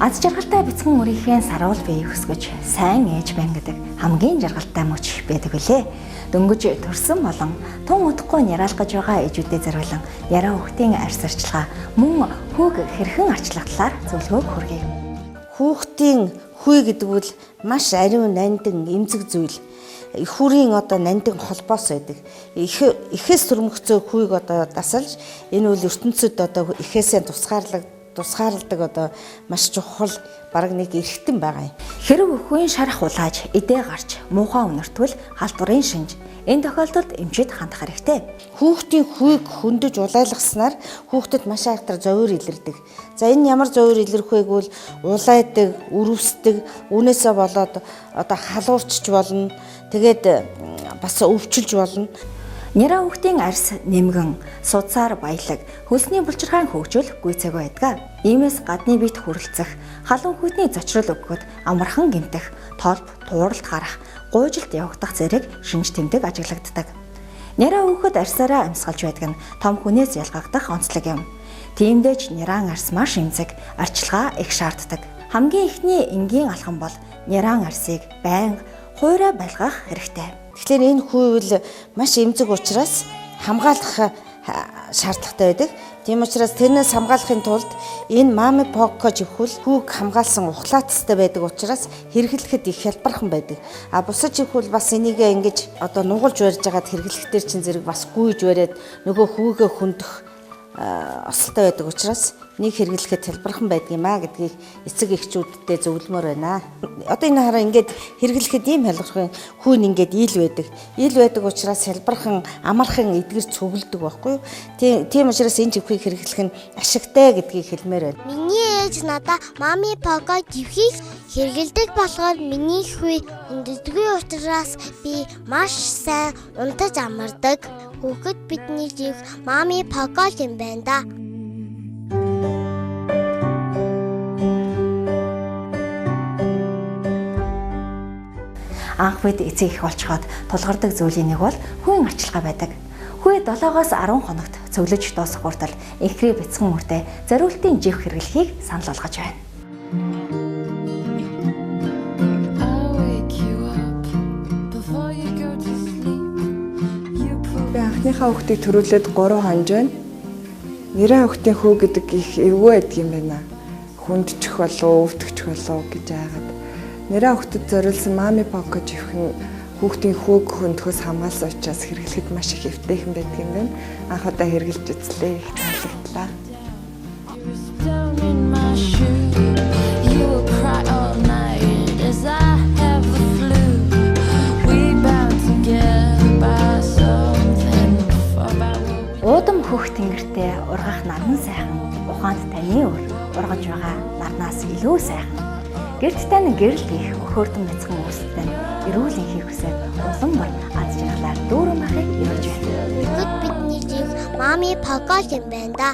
Аз жаргалтай бяцхан өрийнхээ саруул бие өсгөж сайн ээж байна гэдэг хамгийн жаргалтай мөч байдаг билээ. Дөнгөж төрсөн болон тун удахгүй няраалах гэж байгаа ээжүүдэд зориулан яраа хүүхдийн арьс арчилгаа мөн хүүг хэрхэн арчлах талаар зөвлөгөө хүргэе. Хүүхдийн хүй гэдэг бол маш ариун нандин эмзэг зүйл. Их хүрийн нандин холбоос байдаг. Ихээс төрмөгцөө хүйг дасалж энэ бол ертөнцид ихээсээ тусгаарладаг маш чухал бараг нэг эрхтэн байгаа юм. Хэрэг өхөний шарах улааж эдээ гарч муухай өнөртвөл халдварын шинж. Энэ тохиолдолд эмчид хандах хэрэгтэй. Хүүхдийн хүйг хөндөж улайлгаснаар хүүхдэд маш айхтар зовир илэрдэг. За энэ ямар зовир илэрх вэ гэвэл улайдаг, өрөвсдөг, үүнээсээ болоод халуурчж болно. Тэгээд бас өвчилж болно. Няраа хүүхдийн арьс нэмгэн, судсаар баялаг, хөлсний булчирхайн хөгжил гүйцээг байдаг. Иймээс гадны биет хүрэлцэх, халуун хүйтний зочрол өгөхөд амархан гэмтэх, толб, тууралт гарах, гуйжилт явагдах зэрэг шинж тэмдэг ажиглагддаг. Няраа хүүхэд арьсаараа амьсгалж байдаг нь том хүнээс ялгагдах онцлог юм. Тиймдээ ч няраан арьс маш эмзэг, арчилгаа их шаарддаг. Хамгийн ихний энгийн алхам бол няраан арьсыг байнга хуурай байлгах хэрэгтэй. Тэгэхээр энэ хүй бол маш эмзэг учраас хамгаалах шаардлагатай байдаг. Тийм учраас тэрнээс хамгаалахын тулд энэ мами поко живхүүл хүүг хамгаалсан ухлаацтай байдаг учраас хэрэглэхэд их хялбархан байдаг. А бусад живхүүл бас энийг ингэж нугалж барьж байгаад хэрэглэхдээ чинь зэрэг бас гүйж бариад нөгөө хүүгээ хөндөх осолтой байдаг учраас нэг хэрэглэхэд хялбархан байдаг юм а гэдгийг эцэг эхчүүдтэй зөвлөмөр байна. Энэ хараа ингээд хэрэглэхэд ийм хялбархан хүүн ингээд ил байдаг. Ил байдаг учраас хялбархан амархан эдгэр цөглөдөг байхгүй юу? Тийм учраас энэ живхийг хэрэглэх нь ашигтай гэдгийг хэлмээр байна. Миний ээж надаа мами пого живхийг хэрэглэдэг болохоор миний хүй өндөггүй учраас би маш сайн унтаж амардаг. Хүүхэд бидний жив мами пого юм байна да. Анх бид эцэг их болцоход тулгардаг зүйлийн нэг бол хүүгийн арчилгаа байдаг. Хүй 7-оос 10 хоногт цөглөж дуусах хүртэл эхрээ бяцхан мөртөө зориултын жив хэрэглэхийг санал болгож байна. Би анхныхаа хүүхдийг төрүүлээд 3 хонж байна. Нэрээ хүүхдийн хүү гэдэг их эвгүй байдаг юм байна. Хүндчих болов, өвдөгч болов гэж хаагаад. Нэрээ хүүхдэд зориулсан мами поко живх нь хүүхдийн хүүг хөндөхөөс хамгаалсан учраас хэрэглэхэд маш их эвтэйхэн байдаг юм байна. Анх удаа хэрэглэж үзлээ. Их таалагдлаа. Уудам хөх тэнгэртээ ургах наран сайхан, ухаанд таны өр ургаж байгаа нарнаас илүү сайхан. Гэрт тань гэрэл хийх өхөөрдөн бяцхан үүсэлтэн эрүүл хийх хүсээд улам бар аз жаргалаар дүүрэн байхыг өргөж байна. Бид бидний жив мами пого юм байна да.